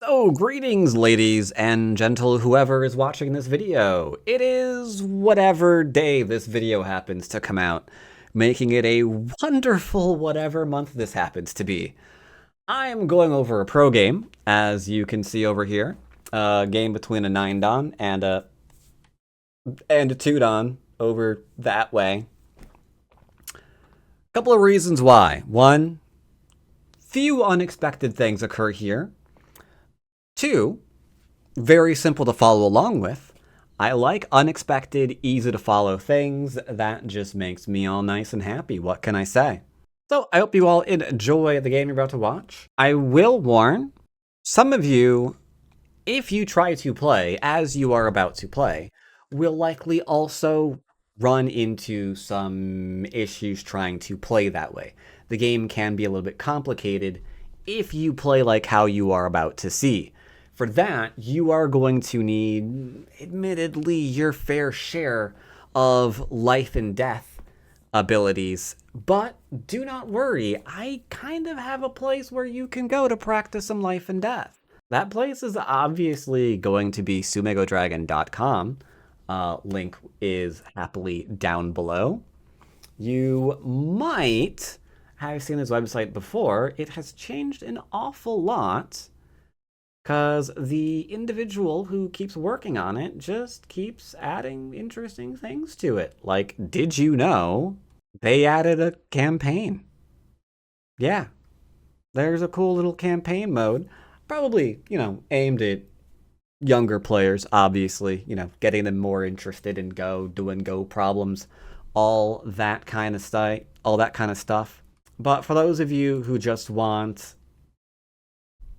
So, greetings, ladies and gentle whoever is watching this video. It is whatever day this video happens to come out, making it a wonderful whatever month this happens to be. I am going over a pro game, as you can see over here. A game between a 9-dan and a 2-dan over that way. Couple of reasons why. One, few unexpected things occur here. Two, very simple to follow along with. I like unexpected, easy to follow things. That just makes me all nice and happy. What can I say? So I hope you all enjoy the game you're about to watch. I will warn some of you, if you try to play as you are about to play, will likely also run into some issues trying to play that way. The game can be a little bit complicated if you play like how you are about to see. For that, you are going to need, admittedly, your fair share of life and death abilities. But do not worry, I kind of have a place where you can go to practice some life and death. That place is obviously going to be sumegodragon.com. Link is happily down below. You might have seen this website before. It has changed an awful lot, because the individual who keeps working on it just keeps adding interesting things to it. Like, did you know they added a campaign? Yeah, there's a cool little campaign mode. Probably, aimed at younger players, obviously, getting them more interested in Go, doing Go problems, all that kind of stuff. But for those of you who just want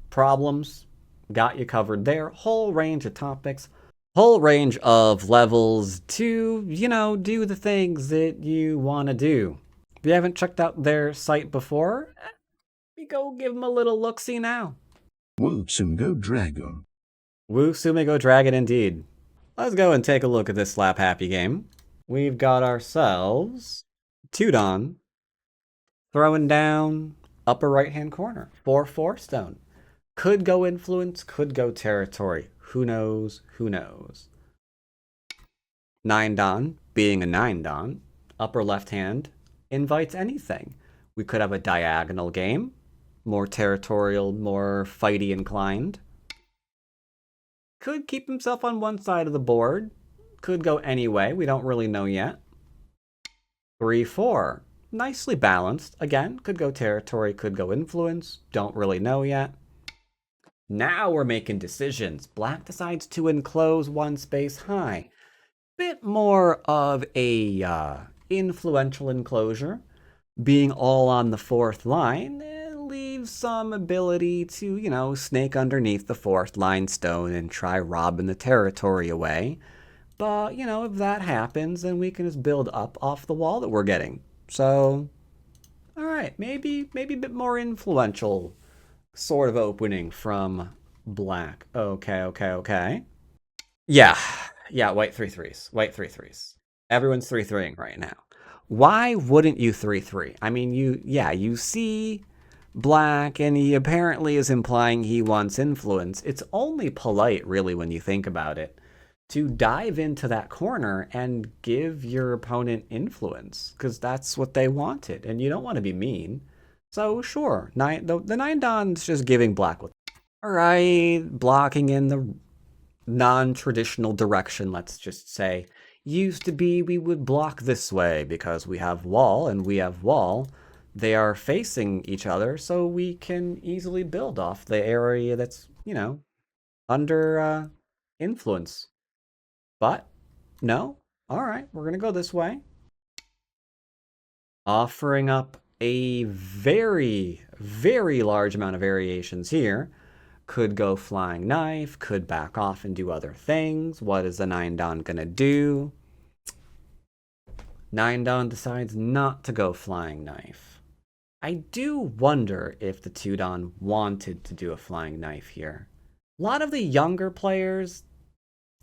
problems, got you covered there. Whole range of topics, whole range of levels to, do the things that you want to do. If you haven't checked out their site before, you go give them a little look-see now. U.S Go Dragon. U.S Dragon indeed. Let's go and take a look at this slap happy game. We've got ourselves 2-dan throwing down upper right-hand corner. 4/4 stone. Could go influence, could go territory. Who knows? Who knows? 9-dan, being a 9-dan, upper left hand, invites anything. We could have a diagonal game, more territorial, more fighty inclined. Could keep himself on one side of the board. Could go any way, we don't really know yet. 3/4, nicely balanced. Again, could go territory, could go influence, don't really know yet. Now we're making decisions. Black decides to enclose one space high. Bit more of a influential enclosure. Being all on the 4th line, leaves some ability to, snake underneath the 4th line stone and try robbing the territory away. But, if that happens, then we can just build up off the wall that we're getting. So, alright, maybe a bit more influential sort of opening from black. Okay. Yeah, white 3/3s. White 3/3s. Everyone's 3/3ing right now. Why wouldn't you 3/3? I mean, you see black, and he apparently is implying he wants influence. It's only polite, really, when you think about it, to dive into that corner and give your opponent influence, because that's what they wanted, and you don't want to be mean. So sure, the 9-dan's just giving black. Alright, blocking in the non-traditional direction, let's just say. Used to be we would block this way because we have wall and we have wall. They are facing each other, so we can easily build off the area that's, under influence. But, no. Alright, we're gonna go this way. Offering up a very, very large amount of variations here. Could go flying knife, could back off and do other things. What is the 9-dan gonna do? 9-dan decides not to go flying knife. I do wonder if the 2-dan wanted to do a flying knife here. A lot of the younger players,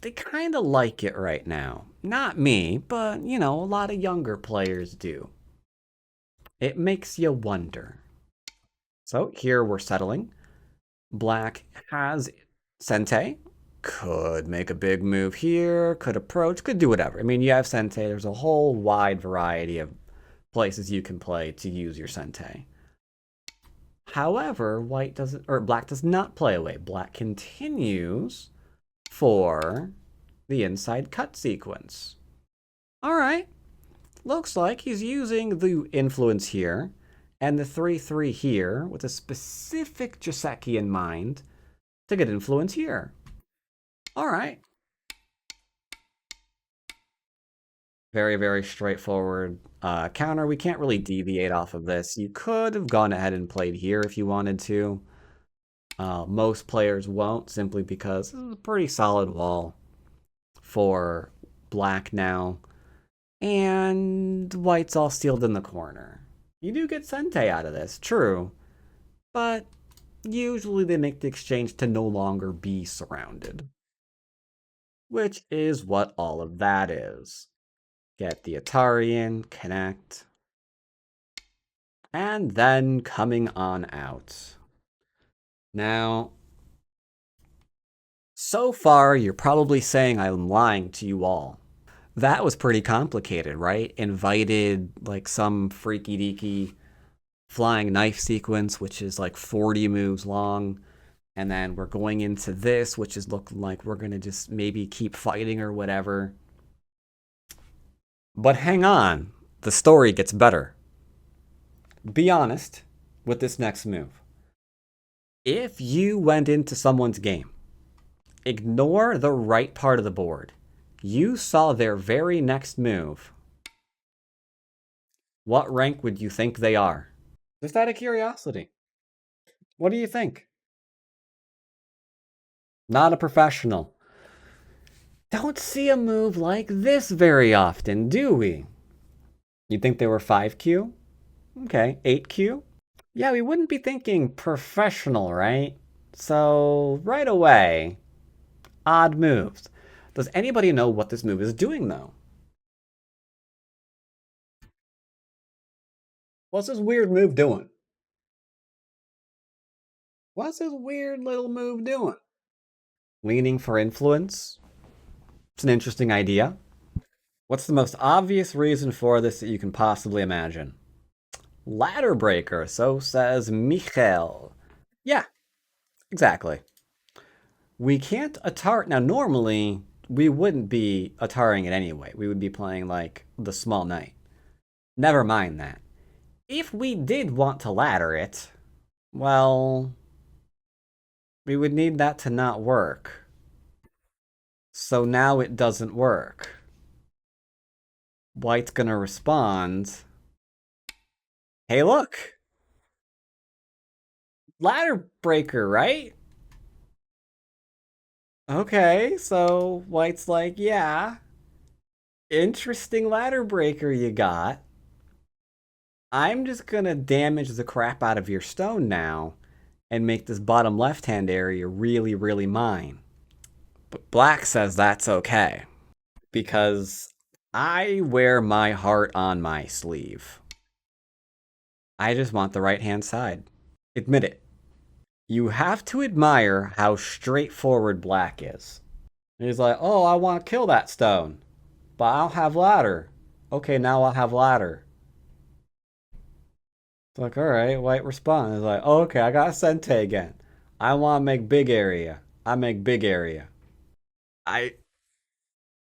they kind of like it right now. Not me, but, a lot of younger players do. It makes you wonder. So here we're settling. Black has Sente. Could make a big move here, could approach, could do whatever. I mean, you have Sente. There's a whole wide variety of places you can play to use your Sente. However, white doesn't, or black does not play away. Black continues for the inside cut sequence. All right. Looks like he's using the influence here and the 3/3 here with a specific Joseki in mind to get influence here. All right. Very, very straightforward counter. We can't really deviate off of this. You could have gone ahead and played here if you wanted to. Most players won't, simply because this is a pretty solid wall for black now. And white's all sealed in the corner. You do get Sente out of this, true. But usually they make the exchange to no longer be surrounded. Which is what all of that is. Get the Atari in, connect. And then coming on out. Now, so far you're probably saying I'm lying to you all. That was pretty complicated, right? Invited like some freaky deaky flying knife sequence, which is like 40 moves long. And then we're going into this, which is looking like we're going to just maybe keep fighting or whatever. But hang on, the story gets better. Be honest with this next move. If you went into someone's game, ignore the right part of the board. You saw their very next move. What rank would you think they are? Just out of curiosity. What do you think? Not a professional. Don't see a move like this very often, do we? You think they were 5Q? Okay, 8Q? Yeah, we wouldn't be thinking professional, right? So, right away, odd moves. Does anybody know what this move is doing, though? What's this weird move doing? What's this weird little move doing? Leaning for influence? It's an interesting idea. What's the most obvious reason for this that you can possibly imagine? Ladder breaker, so says Michael. Yeah, exactly. We can't Atari. Now, normally, we wouldn't be Ataring it anyway. We would be playing, like, the small knight. Never mind that. If we did want to ladder it, well, we would need that to not work. So now it doesn't work. White's gonna respond. Hey, look! Ladder breaker, right? Okay, so White's like, yeah. Interesting ladder breaker you got. I'm just gonna damage the crap out of your stone now and make this bottom left-hand area really, really mine. But Black says that's okay. Because I wear my heart on my sleeve. I just want the right-hand side. Admit it. You have to admire how straightforward Black is. He's like, oh, I want to kill that stone. But I'll have ladder. Okay, now I'll have ladder. It's like, alright, White responds. It's like, oh, okay, I got Sente again. I want to make big area. I make big area.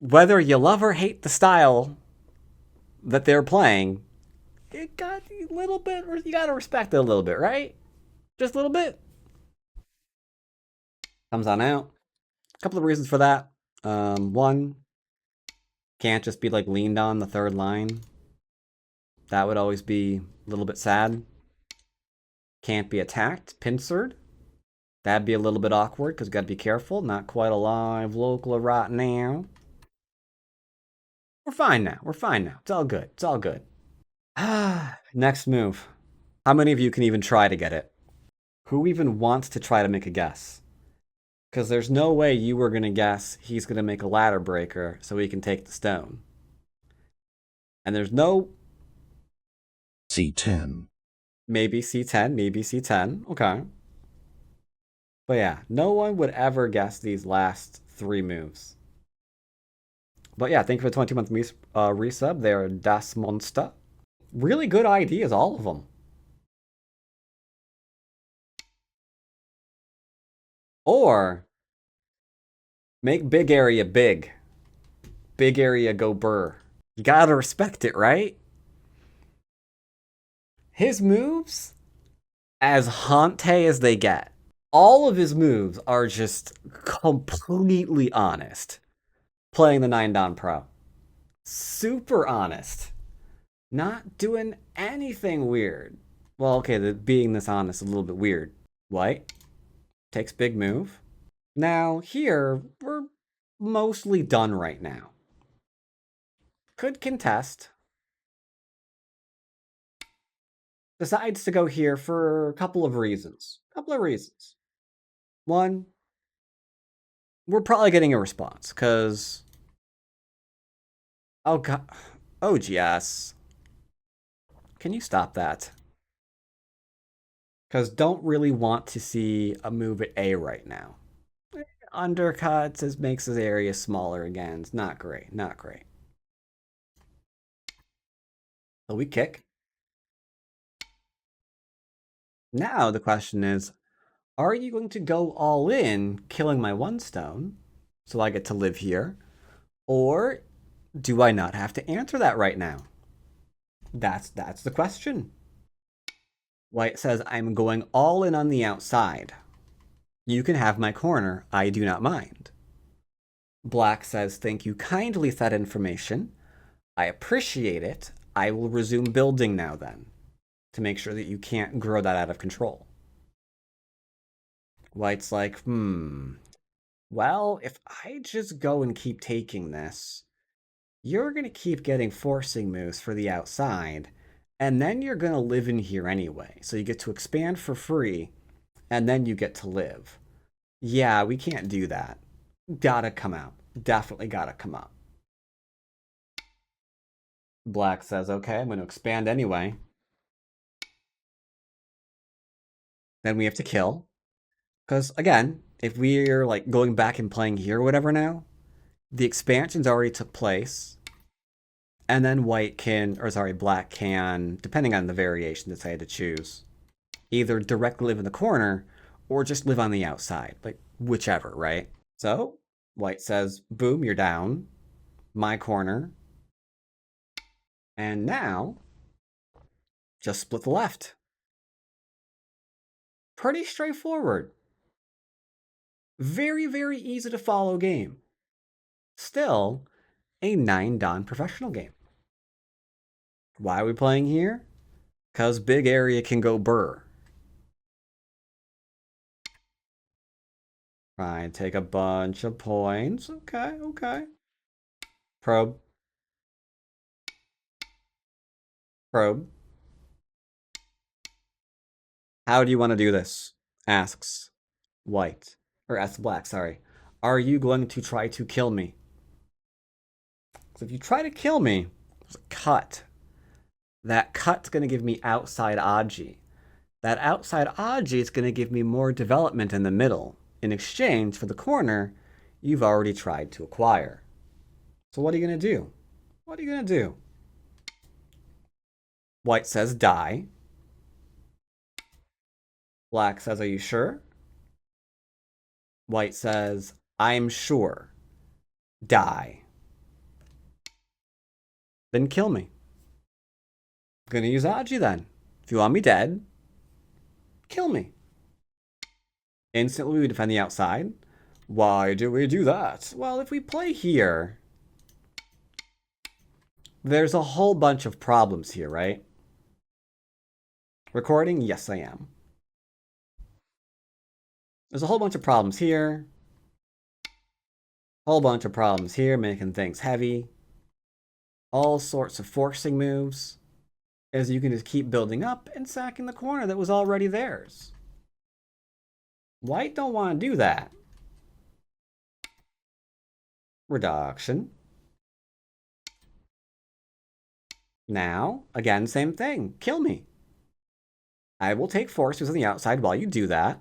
Whether you love or hate the style that they're playing, it got a little bit, you gotta respect it a little bit, right? Just a little bit. Comes on out. A couple of reasons for that. One, can't just be like leaned on the third line. That would always be a little bit sad. Can't be attacked, pincered. That'd be a little bit awkward because you gotta be careful. Not quite alive local right now. We're fine now. We're fine now. It's all good. It's all good. Next move. How many of you can even try to get it? Who even wants to try to make a guess? Because there's no way you were going to guess he's going to make a ladder breaker so he can take the stone. And there's no... C10. Maybe C10, maybe C10. Okay. But yeah, no one would ever guess these last three moves. But yeah, thank you for the 20-month resub there, Das Monster. Really good ideas, all of them. Or make big area big. Big area go burr. You gotta respect it, right? His moves, as Honte as they get. All of his moves are just completely honest. Playing the 9 Don Pro. Super honest. Not doing anything weird. Well, okay, being this honest is a little bit weird. White takes big move. Now, here, we're mostly done right now. Could contest. Decides to go here for a couple of reasons. One, we're probably getting a response, because... Oh, God. Oh, GS. Can you stop that? Because don't really want to see a move at A right now. Undercuts makes his area smaller again. It's not great. Not great. So we kick. Now the question is, are you going to go all in, killing my 1 stone, so I get to live here? Or do I not have to answer that right now? That's the question. White says, I'm going all in on the outside. You can have my corner. I do not mind. Black says, thank you kindly for that information. I appreciate it. I will resume building now then, to make sure that you can't grow that out of control. White's like, well, if I just go and keep taking this, you're going to keep getting forcing moves for the outside, and then you're going to live in here anyway. So you get to expand for free, and then you get to live. Yeah, we can't do that. Gotta come out. Definitely gotta come out. Black says, okay, I'm going to expand anyway. Then we have to kill. Because, again, if we're like going back and playing here or whatever now, the expansions already took place. And then black can, depending on the variation that I had to choose, either directly live in the corner or just live on the outside. Like, whichever, right? So, white says, boom, you're down. My corner. And now, just split the left. Pretty straightforward. Very, very easy to follow game. Still, a 9 Don professional game. Why are we playing here? Because big area can go burr. Try and take a bunch of points. Okay. Probe. How do you want to do this? Asks white. Or asks black, sorry. Are you going to try to kill me? So if you try to kill me, there's a cut. That cut's going to give me outside Aji. That outside Aji is going to give me more development in the middle, in exchange for the corner you've already tried to acquire. So what are you going to do? What are you going to do? White says die. Black says, are you sure? White says, I'm sure. Die. Then kill me. I'm going to use Aji then. If you want me dead, kill me. Instantly we defend the outside. Why do we do that? Well, if we play here, there's a whole bunch of problems here, right? Recording? Yes, I am. There's a whole bunch of problems here. Whole bunch of problems here, making things heavy. All sorts of forcing moves. As you can just keep building up and sacking the corner that was already theirs. White don't want to do that. Reduction. Now, again, same thing. Kill me. I will take forces on the outside while you do that.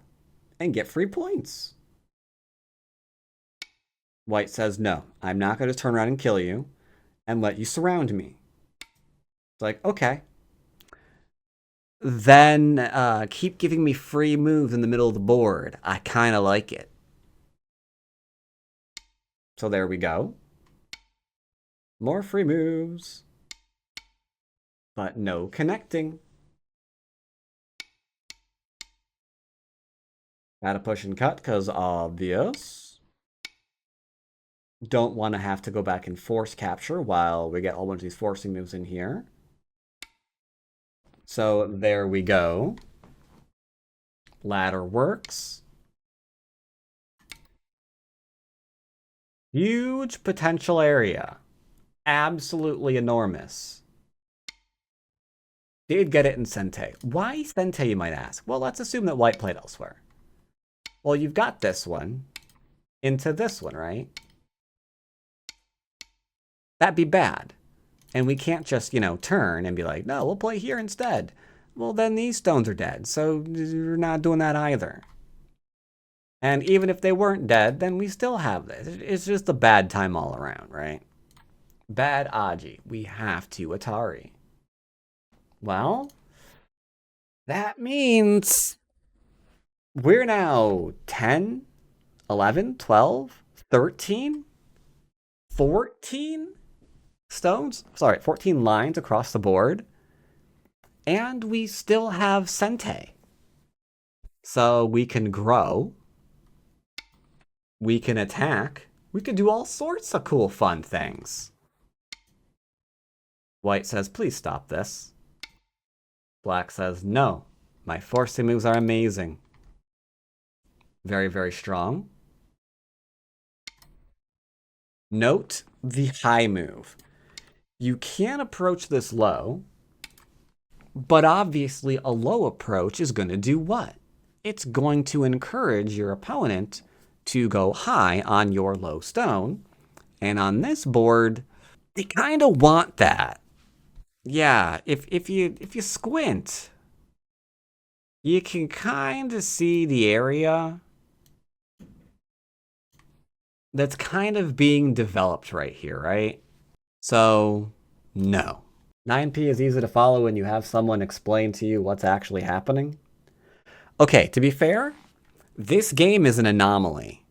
and get free points. White says, no, I'm not going to turn around and kill you and let you surround me. It's like, okay. Then keep giving me free moves in the middle of the board. I kind of like it. So there we go. More free moves. But no connecting. Gotta push and cut because obvious. Don't want to have to go back and force capture while we get a whole bunch of these forcing moves in here. So there we go. Ladder works. Huge potential area. Absolutely enormous. Did get it in Sente. Why Sente, you might ask? Well, let's assume that white played elsewhere. Well, you've got this one into this one, right? That'd be bad. And we can't just, turn and be like, no, we'll play here instead. Well, then these stones are dead, so you're not doing that either. And even if they weren't dead, then we still have this. It's just a bad time all around, right? Bad Aji. We have to Atari. Well, that means we're now 10, 11, 12, 13, 14 stones. Sorry, 14 lines across the board. And we still have Sente. So we can grow. We can attack. We can do all sorts of cool, fun things. White says, please stop this. Black says, no. My forcing moves are amazing. Very, very strong. Note the high move. You can approach this low, but obviously a low approach is going to do what? It's going to encourage your opponent to go high on your low stone. And on this board, they kind of want that. Yeah, if you squint, you can kind of see the area that's kind of being developed right here, right? So, no. 9p is easy to follow when you have someone explain to you what's actually happening. Okay, to be fair, this game is an anomaly.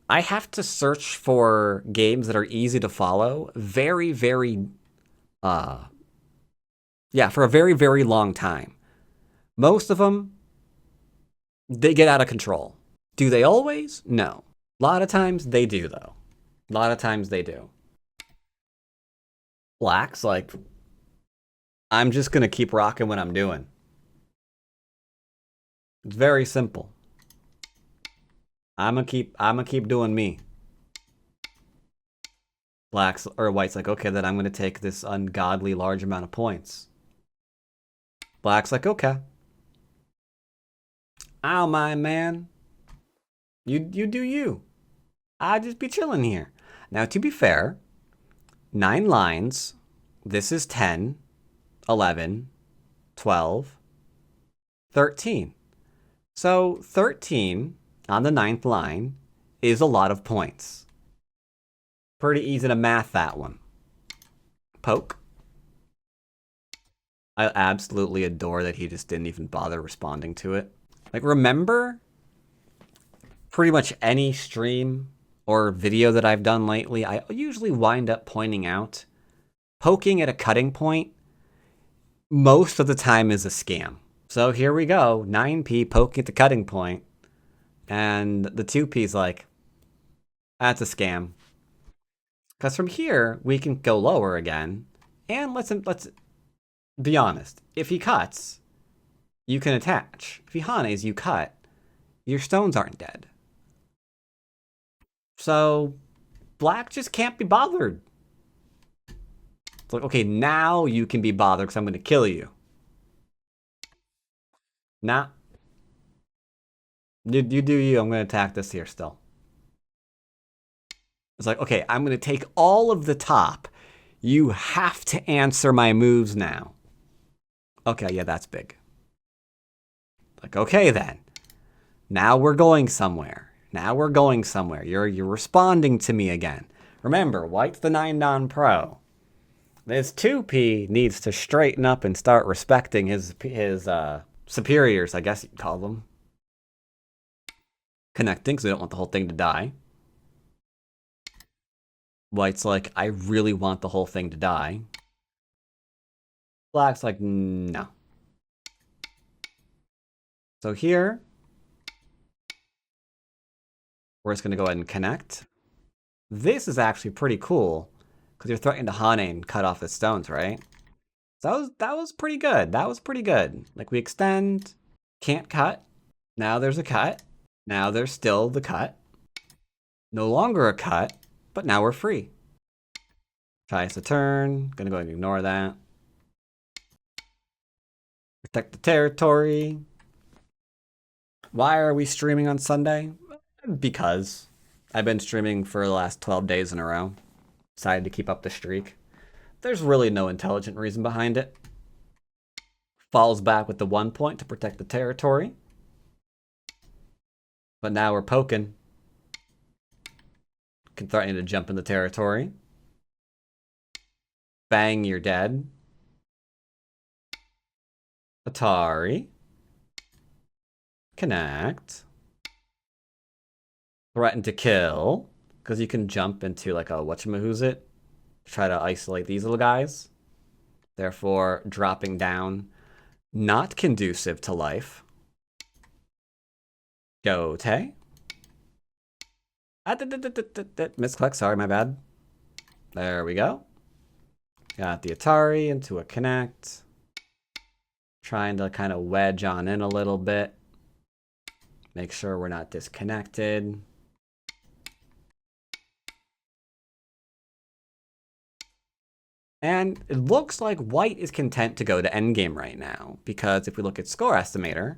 I have to search for games that are easy to follow for a very, very long time. Most of them, they get out of control. Do they always? No. A lot of times they do, though. A lot of times they do. Black's like, I'm just going to keep rocking what I'm doing. It's very simple. I'm gonna keep doing me. White's like, okay, then I'm gonna take this ungodly large amount of points. Black's like, okay. I don't mind, man. You do you. I'll just be chilling here. Now, to be fair, 9 lines. This is 10, 11, 12, 13. So 13 on the 9th line is a lot of points. Pretty easy to math that one. Poke. I absolutely adore that he just didn't even bother responding to it. Like, remember pretty much any stream or video that I've done lately, I usually wind up pointing out poking at a cutting point most of the time is a scam. So here we go, 9p poking at the cutting point, and the 2p's like, that's a scam. Because from here, we can go lower again, and let's be honest. If he cuts, you can attach. If he Hontes, you cut. Your stones aren't dead. So, black just can't be bothered. It's like, okay, now you can be bothered because I'm going to kill you. Nah. You do you. I'm going to attack this here still. It's like, okay, I'm going to take all of the top. You have to answer my moves now. Okay, yeah, that's big. Like, okay then. Now we're going somewhere. Now we're going somewhere. You're responding to me again. Remember, white's the 9-don pro. This 2P needs to straighten up and start respecting his superiors, I guess you'd call them. Connecting, because we don't want the whole thing to die. White's like, I really want the whole thing to die. Black's like, no. So here, we're just going to go ahead and connect. This is actually pretty cool, because you're threatening to Honte and cut off the stones, right? So that was pretty good. That was pretty good. Like, we extend, can't cut. Now there's a cut. Now there's still the cut. No longer a cut, but now we're free. Tries to turn. Gonna go ahead and ignore that. Protect the territory. Why are we streaming on Sunday? Because I've been streaming for the last 12 days in a row. Decided to keep up the streak. There's really no intelligent reason behind it. Falls back with the 1 point to protect the territory. But now we're poking. Threatening to jump in the territory. Bang, you're dead. Atari. Connect. Threaten to kill. Because you can jump into like a whatchamahoosit. Try to isolate these little guys. Therefore, dropping down. Not conducive to life. Gote. Misclick, sorry, my bad. There we go. Got the Atari into a connect. Trying to kind of wedge on in a little bit. Make sure we're not disconnected. And it looks like white is content to go to endgame right now. Because if we look at score estimator,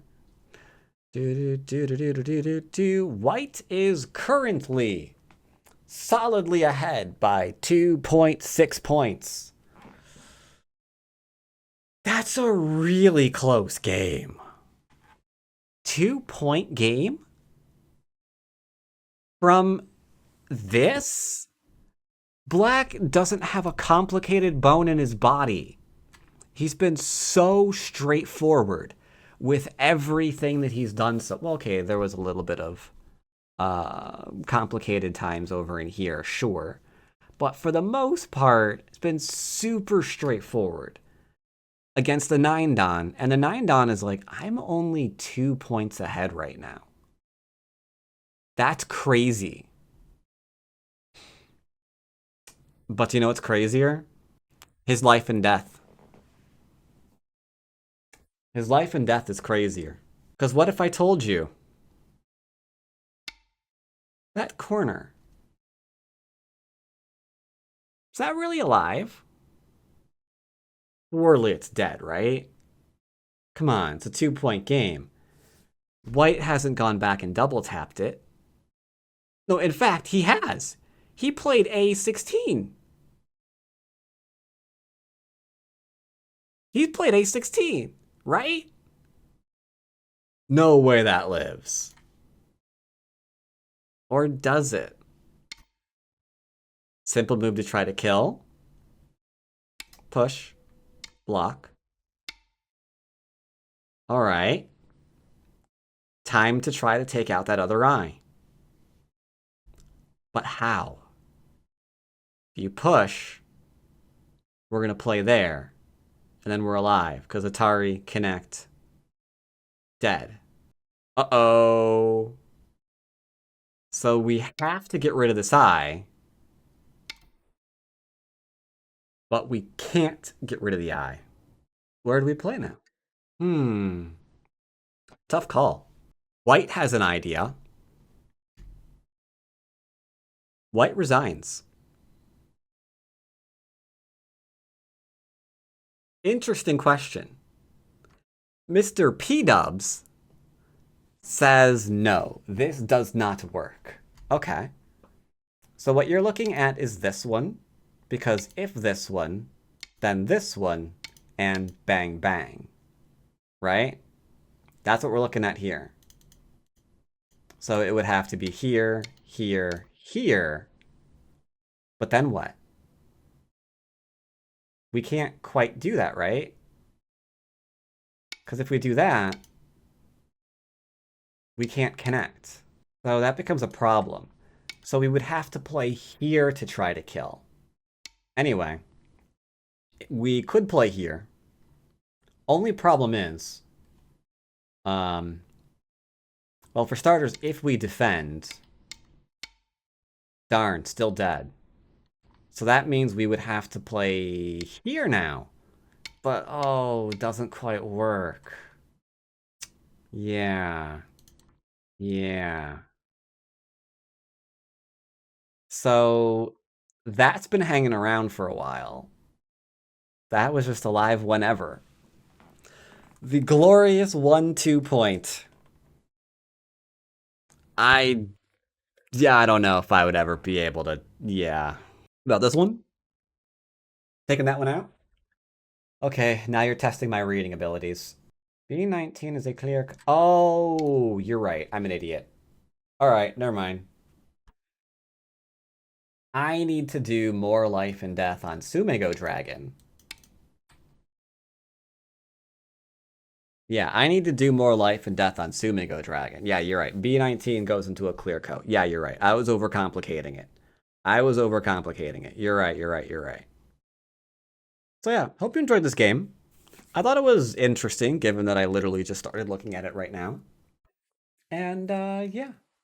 white is currently solidly ahead by 2.6 points. That's a really close game. 2-point game? From this? Black doesn't have a complicated bone in his body. He's been so straightforward with everything that he's done. So, well, okay, there was a little bit of complicated times over in here, sure. But for the most part, it's been super straightforward against the 9-don. And the 9-don is like, I'm only 2 points ahead right now. That's crazy. But you know what's crazier? His life and death. His life and death is crazier. Because what if I told you that corner, is that really alive? Surely it's dead, right? Come on, it's a 2-point game. White hasn't gone back and double tapped it. No, in fact, he has. He played A16. He's played A16, right? No way that lives. Or does it? Simple move to try to kill. Push. Block. All right. Time to try to take out that other eye. But how? If you push, we're going to play there. And then we're alive. Because Atari, connect. Dead. Uh-oh. So we have to get rid of this eye. But we can't get rid of the eye. Where do we play now? Tough call. White has an idea. White resigns. Interesting question. Mr. P-Dubs says no, this does not work. Okay. So what you're looking at is this one, because if this one, then this one, and bang, bang. Right? That's what we're looking at here. So it would have to be here, here, here. But then what? We can't quite do that, right? Because if we do that, we can't connect. So that becomes a problem. So we would have to play here to try to kill. Anyway, we could play here. Only problem is, well, for starters, if we defend, darn, still dead. So that means we would have to play here now. But, oh, doesn't quite work. Yeah. Yeah. So that's been hanging around for a while. That was just alive whenever. The glorious 1-2 point. Yeah, I don't know if I would ever be able to, yeah. About this one? Taking that one out? Okay, now you're testing my reading abilities. B19 is a clear... Oh, you're right. I'm an idiot. All right, never mind. I need to do more life and death on Sumego Dragon. Yeah, I need to do more life and death on Sumego Dragon. Yeah, you're right. B19 goes into a clear coat. Yeah, you're right. I was overcomplicating it. I was overcomplicating it. You're right, you're right, you're right. So yeah, hope you enjoyed this game. I thought it was interesting, given that I literally just started looking at it right now. And yeah,